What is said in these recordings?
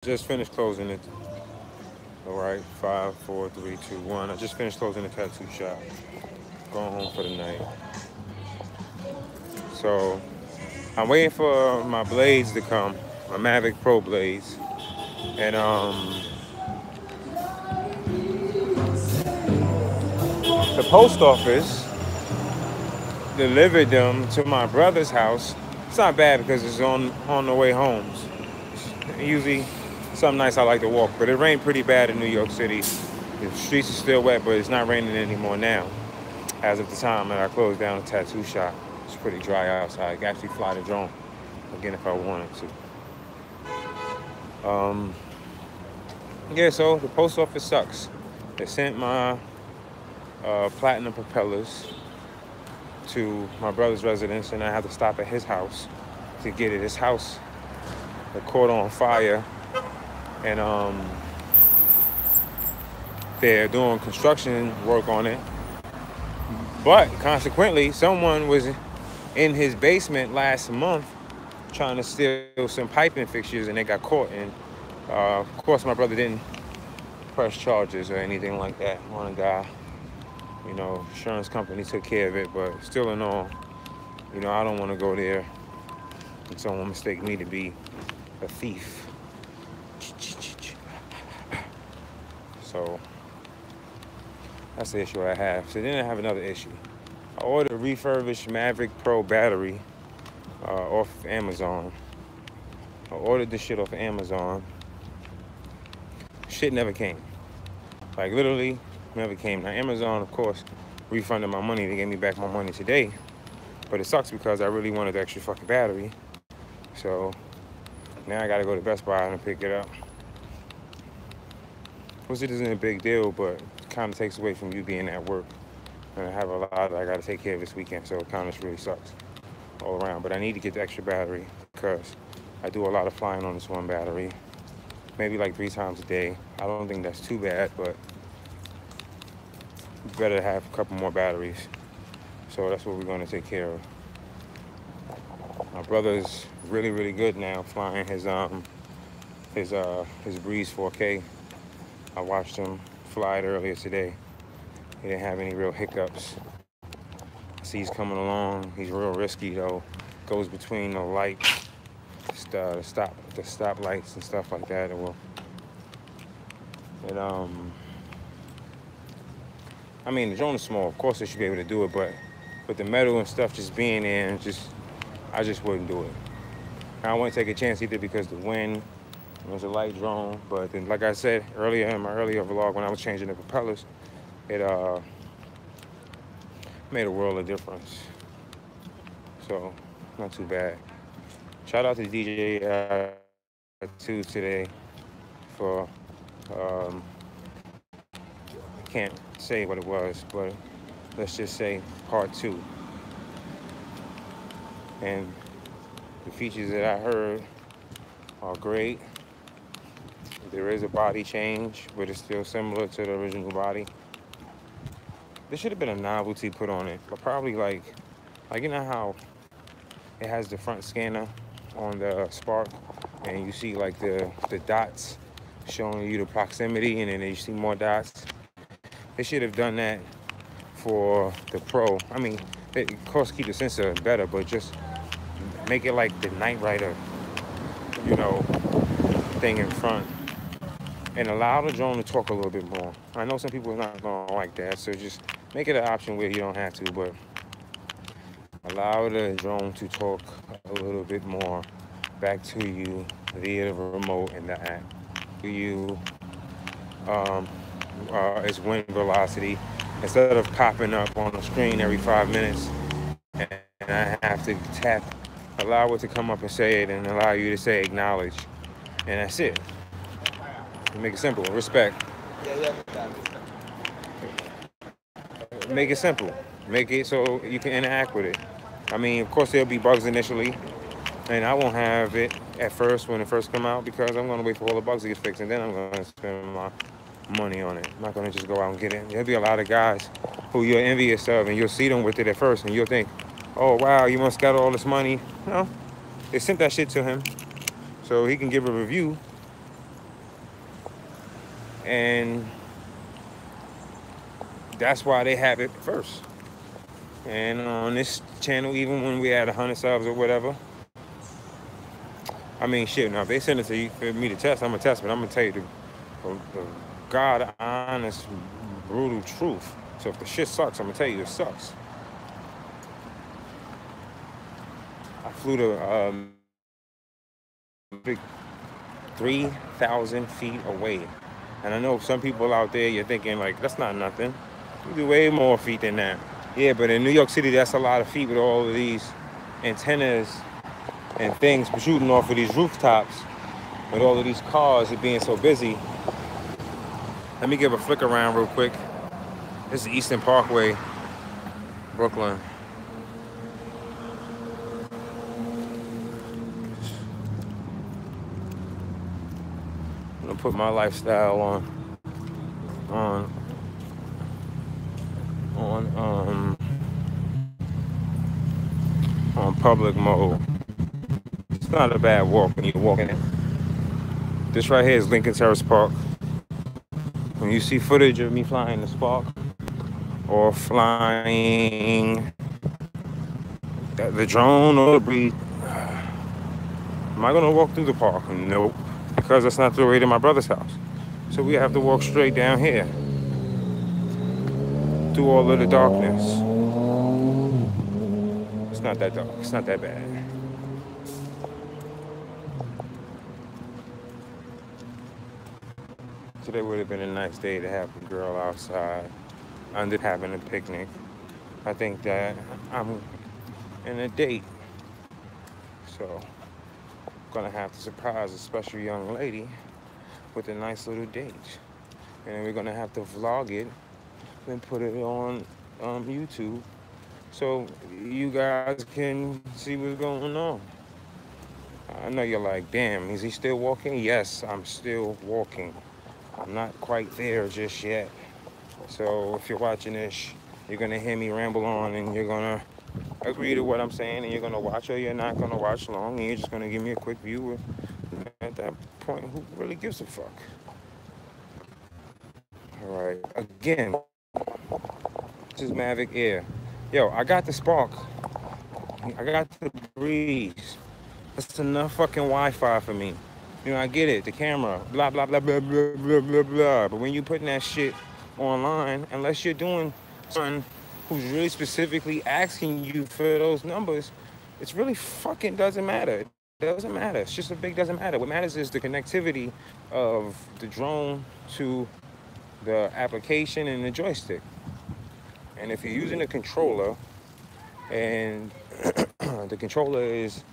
Just finished closing it. All right, 5, 4, 3, 2, 1. I just finished closing the tattoo shop. Going home for the night. So I'm waiting for my blades to come, my Mavic Pro blades, and the post office delivered them to my brother's house. It's not bad because it's on the way home. Usually, some nights I like to walk, but it rained pretty bad in New York City. The streets are still wet, but it's not raining anymore now. As of the time that I closed down the tattoo shop, it's pretty dry outside. I could actually fly the drone again if I wanted to. Yeah, so the post office sucks. They sent my platinum propellers to my brother's residence, and I had to stop at his house to get it. His house that caught on fire, and they're doing construction work on it. But consequently, someone was in his basement last month trying to steal some piping fixtures, and they got caught. And of course, my brother didn't press charges or anything like that on a guy. You know, insurance company took care of it, but still in all, you know, I don't want to go there and someone mistake me to be a thief. So that's the issue I have. So then I have another issue. I ordered a refurbished Mavic Pro battery off of Amazon. I ordered this shit off of Amazon. Shit never came. Like literally never came. Now Amazon, of course, refunded my money. They gave me back my money today. But it sucks because I really wanted the extra fucking battery. So now I gotta go to Best Buy and pick it up. Which it isn't a big deal, but it kind of takes away from you being at work. And I have a lot that I gotta take care of this weekend, so it kind of really sucks all around. But I need to get the extra battery because I do a lot of flying on this one battery. Maybe like 3 times a day. I don't think that's too bad, but better have a couple more batteries. So that's what we're gonna take care of. My brother's really, really good now flying his Breeze 4K. I watched him fly it earlier today. He didn't have any real hiccups. I see he's coming along. He's real risky though. Goes between the lights, the stop lights and stuff like that. I mean, the drone is small. Of course, they should be able to do it, but with the metal and stuff just being there, and I just wouldn't do it. I wouldn't take a chance either because the wind. It was a light drone, but then, like I said earlier in my earlier vlog, when I was changing the propellers, it made a world of difference. So, not too bad. Shout out to DJ 2 today for I can't say what it was, but let's just say part 2. And the features that I heard are great. There is a body change, but it's still similar to the original body. There should have been a novelty put on it, but probably like you know how it has the front scanner on the Spark, and you see like the dots showing you the proximity, and then you see more dots. They should have done that for the Pro. I mean, it, of course, keep the sensor better, but just make it like the Knight Rider, you know, thing in front. And allow the drone to talk a little bit more. I know some people are not going to like that, so just make it an option where you don't have to, but allow the drone to talk a little bit more back to you via the remote and the app. You, its wind velocity, instead of popping up on the screen every 5 minutes, and I have to tap, allow it to come up and say it, and allow you to say acknowledge, and that's it. Make it simple. Respect. Make it simple. Make it so you can interact with it. I mean, of course, there'll be bugs initially, and I won't have it at first when it first come out because I'm going to wait for all the bugs to get fixed, and then I'm going to spend my money on it. I'm not going to just go out and get it. There'll be a lot of guys who you're envious of, and you'll see them with it at first, and you'll think, oh, wow, you must got all this money. No, they sent that shit to him so he can give a review And that's why they have it first. And on this channel, even when we had 100 subs or whatever, I mean, shit, now if they send it to you for me to test, I'm gonna test, but I'm gonna tell you the God honest, brutal truth. So if the shit sucks, I'm gonna tell you it sucks. I flew to big 3,000 feet away. And I know some people out there, you're thinking like, that's not nothing. You do way more feet than that. Yeah, but in New York City, that's a lot of feet with all of these antennas and things shooting off of these rooftops with all of these cars, it being so busy. Let me give a flick around real quick. This is Eastern Parkway, Brooklyn. I'm gonna put my lifestyle on public mode. It's not a bad walk when you're walking it. This right here is Lincoln Terrace Park. When you see footage of me flying the Spark or flying the drone or the breeze, am I gonna walk through the park? Nope, because that's not the way to my brother's house. So we have to walk straight down here through all of the darkness. It's not that dark, it's not that bad. Today would have been a nice day to have a girl outside under having a picnic. I think that I'm in a date. So I'm gonna have to surprise a special young lady with a nice little date. And then we're gonna have to vlog it and put it on YouTube so you guys can see what's going on. I know you're like, damn, is he still walking? Yes, I'm still walking. I'm not quite there just yet. So if you're watching this, you're gonna hear me ramble on and you're gonna agree to what I'm saying and you're gonna watch, or you're not gonna watch long and you're just gonna give me a quick view. At that point, who really gives a fuck? All right, again, this is Mavic Air. Yo, I got the Spark. I got the Breeze. That's enough fucking Wi-Fi for me. You know, I get it, the camera, blah, blah, blah, blah, blah, blah, blah, blah. But when you're putting that shit online, unless you're doing someone who's really specifically asking you for those numbers, it's really fucking doesn't matter. It doesn't matter. It's just a big doesn't matter. What matters is the connectivity of the drone to the application and the joystick. And if you're using a controller and the controller is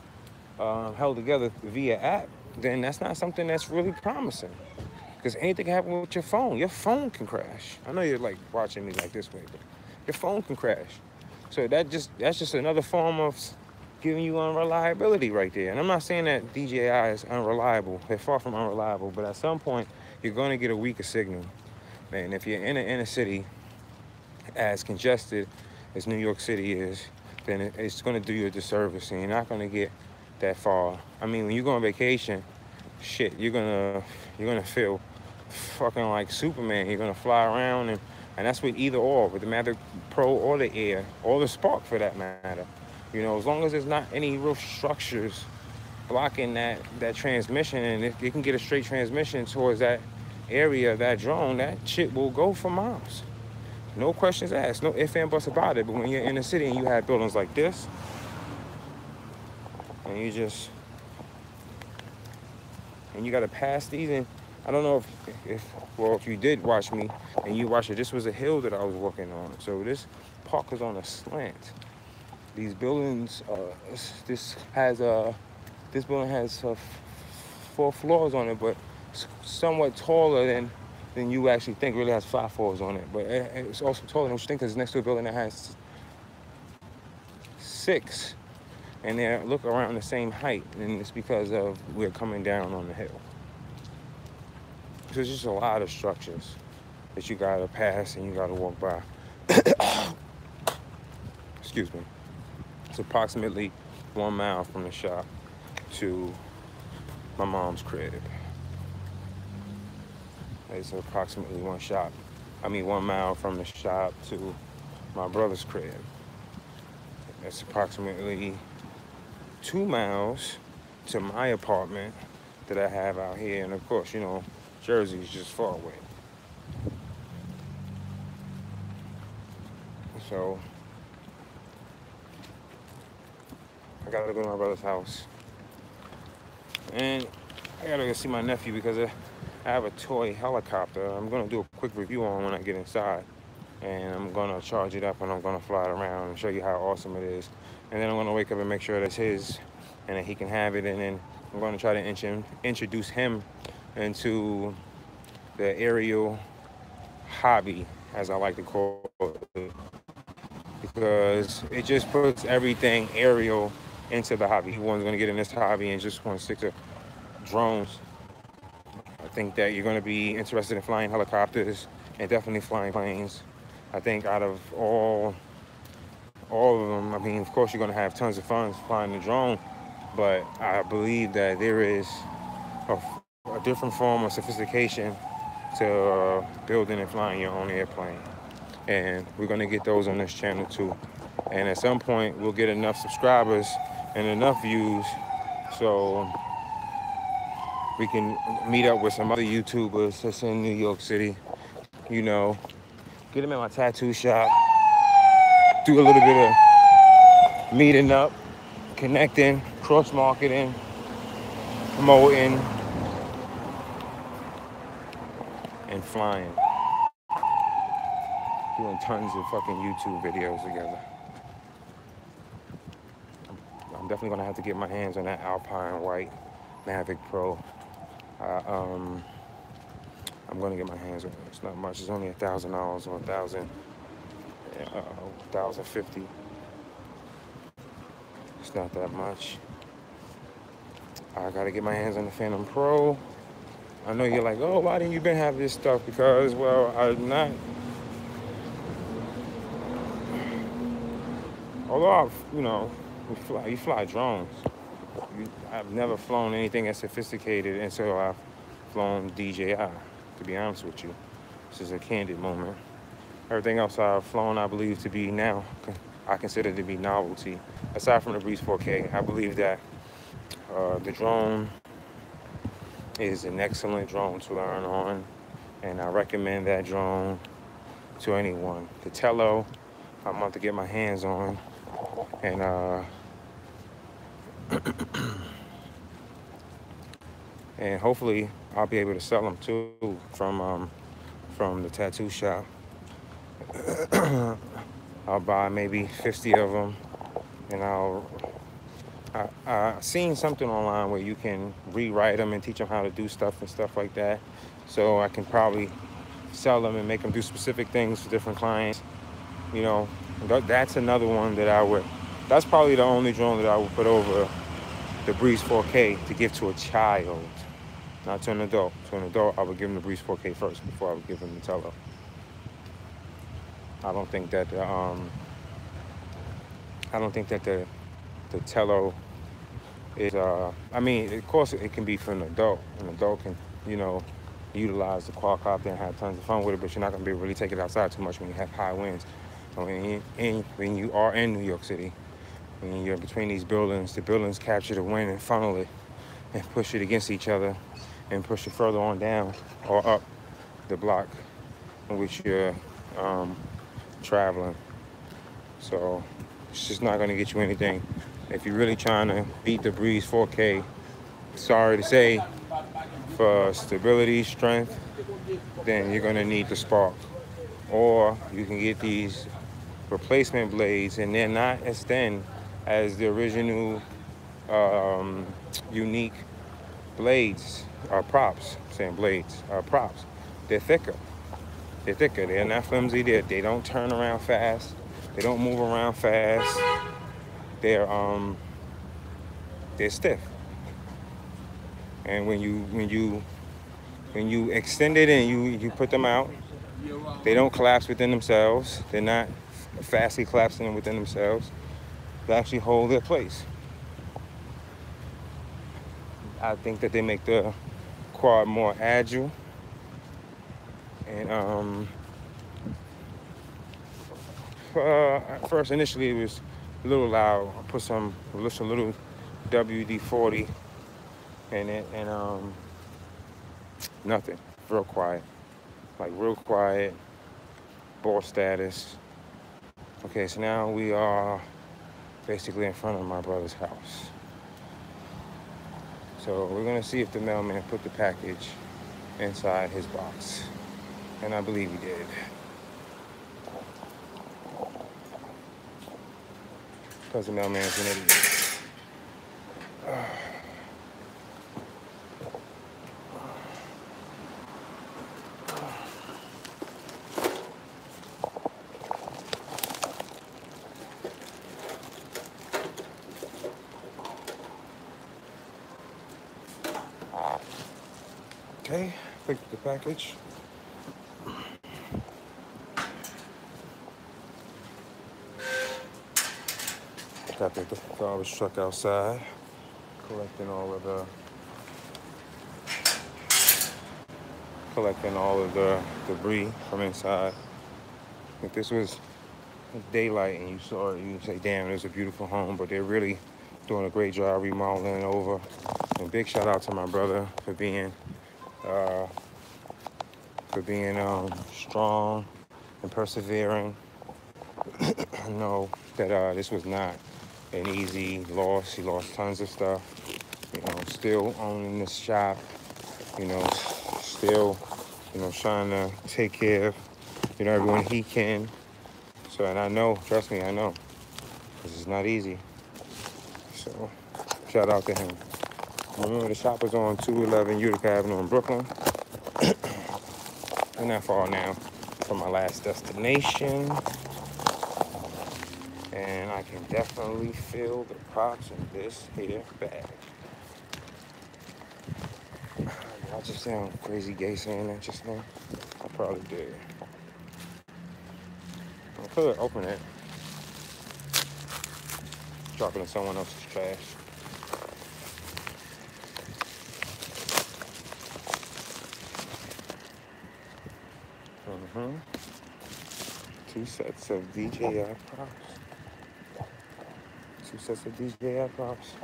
held together via app, then that's not something that's really promising. Because anything can happen with your phone. Your phone can crash. I know you're like watching me like this way, but your phone can crash. So that's just another form of giving you unreliability right there. And I'm not saying that DJI is unreliable. They're far from unreliable, but at some point you're going to get a weaker signal. And if you're in an inner city as congested as New York City is, then it's going to do you a disservice, and you're not going to get that far. I mean, when you go on vacation, shit, you're gonna feel fucking like Superman. You're gonna fly around, and that's with either or, with the Mavic Pro or the Air or the Spark for that matter. You know, as long as there's not any real structures blocking that transmission, and it can get a straight transmission towards that area, that drone, that shit will go for miles. No questions asked, no ifs and buts about it. But when you're in the city and you have buildings like this, and you gotta pass these, and I don't know if you did watch me and you watched it, this was a hill that I was walking on. So this park is on a slant. These buildings, this building has 4 floors on it, but somewhat taller than you actually think. It really has 5 floors on it, but it's also taller than what you think, because it's next to a building that has 6. And they look around the same height, and it's because of we're coming down on the hill. So there's just a lot of structures that you gotta pass and you gotta walk by. Excuse me. It's approximately 1 mile from the shop to my mom's crib. It's approximately 1 mile from the shop to my brother's crib. It's approximately 2 miles to my apartment that I have out here. And of course, you know, Jersey is just far away. So I gotta go to my brother's house. And I gotta go see my nephew because I have a toy helicopter. I'm gonna do a quick review on when I get inside. And I'm gonna charge it up and I'm gonna fly it around and show you how awesome it is. And then I'm gonna wake up and make sure that's his and that he can have it. And then I'm gonna try to introduce him into the aerial hobby, as I like to call it, because it just puts everything aerial into the hobby. Everyone's gonna get in this hobby and just wanna stick to drones. I think that you're gonna be interested in flying helicopters and definitely flying planes. I think out of all of them, I mean, of course, you're going to have tons of fun flying the drone, but I believe that there is a different form of sophistication to building and flying your own airplane. And we're going to get those on this channel too. And at some point, we'll get enough subscribers and enough views so we can meet up with some other YouTubers that's in New York City, you know, get them at my tattoo shop, do a little bit of meeting up, connecting, cross-marketing, promoting, and flying. Doing tons of fucking YouTube videos together. I'm definitely gonna have to get my hands on that Alpine white Mavic Pro. I'm gonna get my hands on it. It's not much. It's only $1,000 or $1,050. It's not that much. I gotta get my hands on the Phantom Pro. I know you're like, oh, why didn't you been have this stuff? Because, well, I'm not. Although you know, you fly drones. I've never flown anything as sophisticated until I've flown DJI. To be honest with you, this is a candid moment. Everything else I've flown, I believe to be now, I consider to be novelty. Aside from the Breeze 4K, I believe that the drone is an excellent drone to learn on, and I recommend that drone to anyone. The Tello, I'm about to get my hands on, and and hopefully I'll be able to sell them too from the tattoo shop. I'll buy maybe 50 of them, and I seen something online where you can rewrite them and teach them how to do stuff and stuff like that. So I can probably sell them and make them do specific things for different clients. You know, that's another one that that's probably the only drone that I would put over the Breeze 4K to give to a child, not to an adult. To an adult, I would give them the Breeze 4K first before I would give them the Tello. I don't think that the Tello is, I mean, of course it can be for an adult. An adult can, you know, utilize the quadcopter and have tons of fun with it, but you're not going to be able to really take it outside too much when you have high winds. When you are in New York City, when you're between these buildings, the buildings capture the wind and funnel it and push it against each other and push it further on down or up the block in which you're traveling. So it's just not going to get you anything. If you're really trying to beat the Breeze 4K, sorry to say, for stability, strength, then you're going to need the Spark. Or you can get these replacement blades, and they're not as thin as the original unique blades, props. I'm saying blades, props. They're thicker. They're thicker. They're not flimsy. They don't turn around fast. They don't move around fast. They're stiff. And when you extend it and you put them out, they don't collapse within themselves. They're not fastly collapsing within themselves. They actually hold their place. I think that they make the quad more agile. And at first, initially, it was a little loud. I put some little WD-40 in it, and nothing. Real quiet, like real quiet. Ball status. Okay, so now we are basically in front of my brother's house. So we're gonna see if the mailman put the package inside his box, and I believe he did. Because the mailman's an idiot. Okay, picked the package. Got the garbage truck outside, collecting all of the debris from inside. If this was daylight and you saw it, you'd say, damn, it's a beautiful home, but they're really doing a great job remodeling it over. And big shout out to my brother for being strong and persevering. I know that this was not an easy loss. He lost tons of stuff, still owning this shop, still, trying to take care of, everyone he can. So, and I know, trust me, I know, this is not easy. So, shout out to him. Remember, the shop is on 211 Utica Avenue in Brooklyn. We're not far now from my last destination. And I can definitely feel the pops in this here bag. I just sound crazy gay saying that just now. I probably did. I could open it. Drop it in someone else's trash. Two sets of DJI props.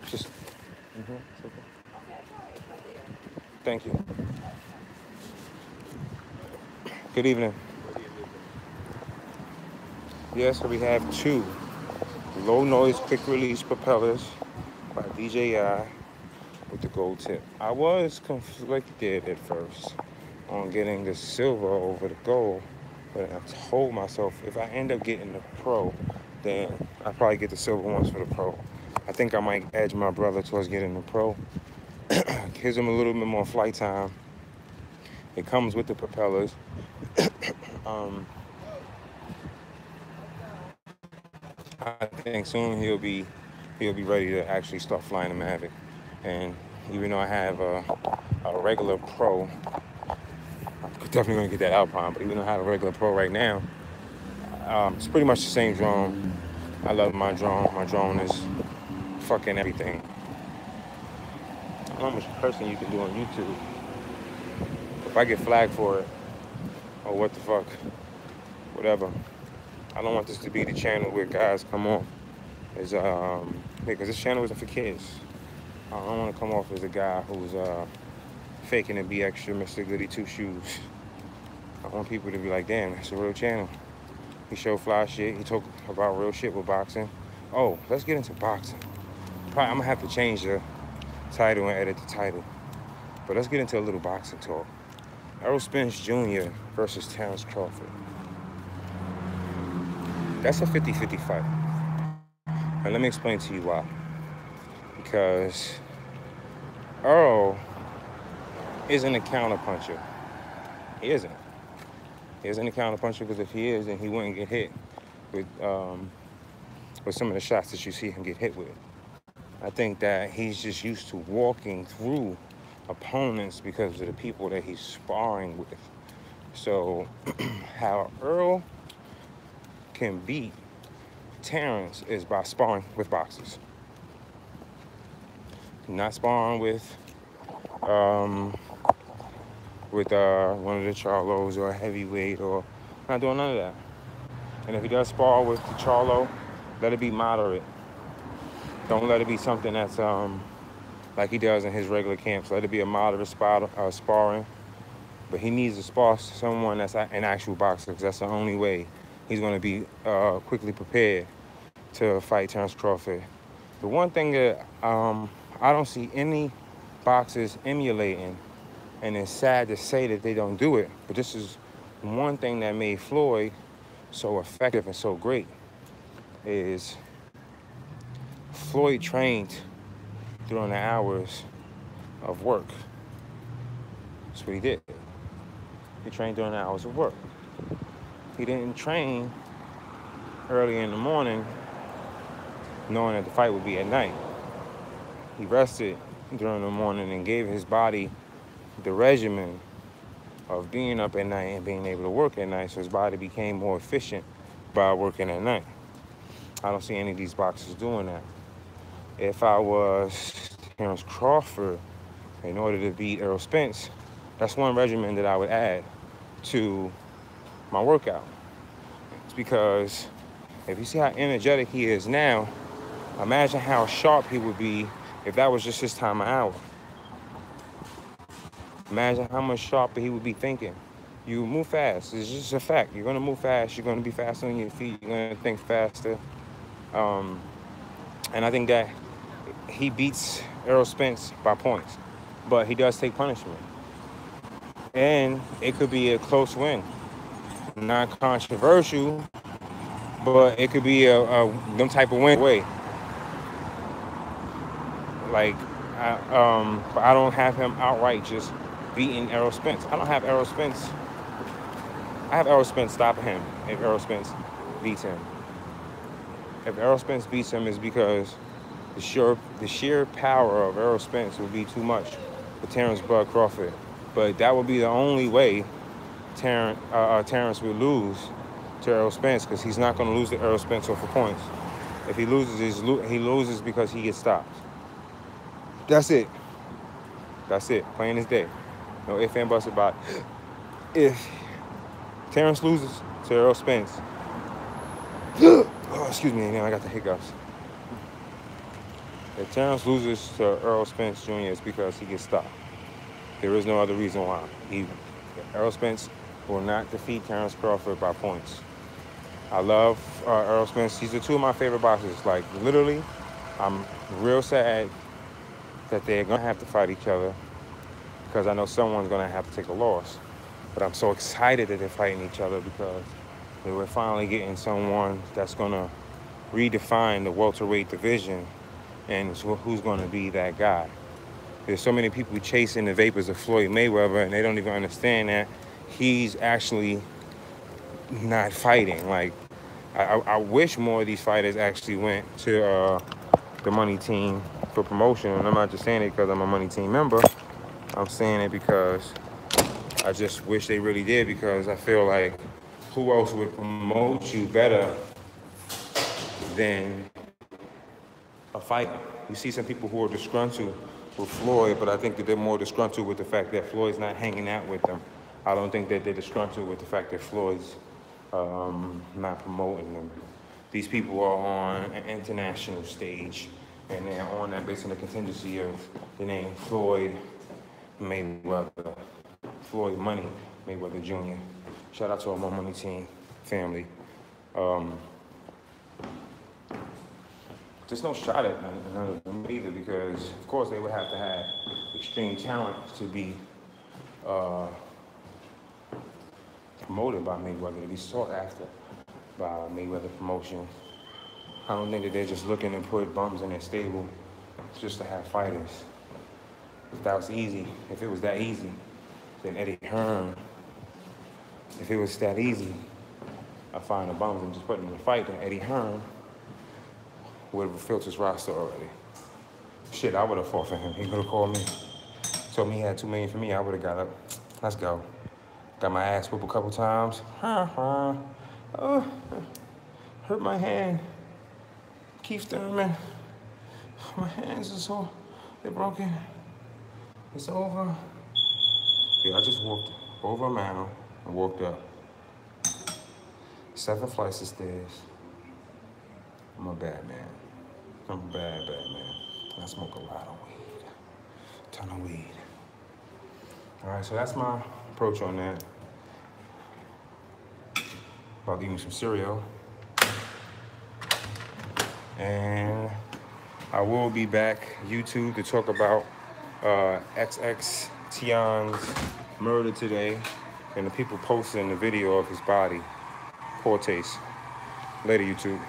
Just, okay. Thank you. Good evening. Yes, so we have two low noise quick release propellers by DJI with the gold tip. I was conflicted at first on getting the silver over the gold, but I told myself if I end up getting the Pro, then I'll probably get the silver ones for the Pro. I think I might edge my brother towards getting the Pro. Gives him a little bit more flight time. It comes with the propellers. I think soon he'll be ready to actually start flying the Mavic. And even though I have a regular Pro, I'm definitely gonna get that Alpine. But even though I have a regular Pro right now, it's pretty much the same drone. I love my drone. My drone is fucking everything. I don't know how much cursing you can do on YouTube. If I get flagged for it, or what the fuck, whatever. I don't want this to be the channel where guys come off as because this channel isn't for kids. I don't want to come off as a guy who's faking to be extra Mr. Goody Two Shoes. I want people to be like, damn, that's a real channel. He showed fly shit. He talked about real shit with boxing. Oh, let's get into boxing. Probably I'm gonna have to change the title and edit the title. But let's get into a little boxing talk. Errol Spence Jr. versus Terrence Crawford. That's a 50-50 fight. And let me explain to you why. Because Earl isn't a counterpuncher. He isn't. He isn't a counterpuncher because if he is, then he wouldn't get hit with some of the shots that you see him get hit with. I think that he's just used to walking through opponents because of the people that he's sparring with. So how Earl can beat Terrence is by sparring with boxers. Not sparring with with one of the Charlos or a heavyweight, or not doing none of that. And if he does spar with the Charlo, let it be moderate. Don't let it be something that's like he does in his regular camps. Let it be a moderate sparring. But he needs to spar someone that's an actual boxer, because that's the only way he's going to be quickly prepared to fight Terence Crawford. The one thing that I don't see any boxers emulating, and it's sad to say that they don't do it, but this is one thing that made Floyd so effective and so great, is Floyd trained during the hours of work. That's what he did. He trained during the hours of work. He didn't train early in the morning knowing that the fight would be at night. He rested during the morning and gave his body the regimen of being up at night and being able to work at night, so his body became more efficient by working at night. I don't see any of these boxers doing that. If I was Terence Crawford, in order to beat Errol Spence, that's one regimen that I would add to my workout. It's because if you see how energetic he is now, imagine how sharp he would be if that was just his time of hour. Imagine how much sharper he would be thinking. You move fast. It's just a fact. You're going to move fast. You're going to be faster on your feet. You're going to think faster. And I think that he beats Errol Spence by points. But he does take punishment. And it could be a close win. Not controversial, but it could be them type of win way. Like, but I don't have him outright just beating Errol Spence. I have Errol Spence stopping him if Errol Spence beats him. If Errol Spence beats him, is because the sheer power of Errol Spence will be too much for Terence Bud Crawford. But that would be the only way Terence would lose to Errol Spence, because he's not going to lose to Errol Spence off of points. If he loses, he loses because he gets stopped. That's it. That's it. Plain as day. No ifs and buts about it. If Terence loses to Errol Spence, oh, excuse me, now I got the hiccups. If Terence loses to Errol Spence Jr., it's because he gets stopped. There is no other reason why. Errol Spence will not defeat Terence Crawford by points. I love Errol Spence. These are two of my favorite boxers. Like, literally, I'm real sad that they're going to have to fight each other, because I know someone's going to have to take a loss. But I'm so excited that they're fighting each other, because we're finally getting someone that's going to redefine the welterweight division, and who's going to be that guy. There's so many people chasing the vapors of Floyd Mayweather, and they don't even understand that he's actually not fighting. Like, I wish more of these fighters actually went to the money team for promotion. And I'm not just saying it because I'm a money team member. I'm saying it because I just wish they really did, because I feel like who else would promote you better than a fighter? You see some people who are disgruntled with Floyd, but I think that they're more disgruntled with the fact that Floyd's not hanging out with them. I don't think that they're disgruntled with the fact that Floyd's not promoting them. These people are on an international stage, and they're on that based on the contingency of the name Floyd Mayweather, Floyd Money Mayweather Jr. Shout out to all my money team family. There's no shot at none of them either, because of course they would have to have extreme talent to be promoted by Mayweather, to be sought after by Mayweather Promotion. I don't think that they're just looking to put bums in their stable just to have fighters. If that was easy, if it was that easy, then Eddie Hearn, if it was that easy, I find the bums and just put them in a fight, then Eddie Hearn would have filled his roster already. Shit, I would have fought for him. He could have called me, told me he had $2 million for me. I would have got up. Let's go. Got my ass whooped a couple times. Hurt my hand. Keith Thurman. My hands are so, they're broken. It's over. Yeah, I just walked over a mountain and walked up 7 flights of stairs. I'm a bad man. I'm a bad man. I smoke a lot of weed. Ton of weed. All right, so that's my approach on that. About eating some cereal. And I will be back YouTube to talk about XX Tion's murder today and the people posting the video of his body. Poor taste. Later, YouTube.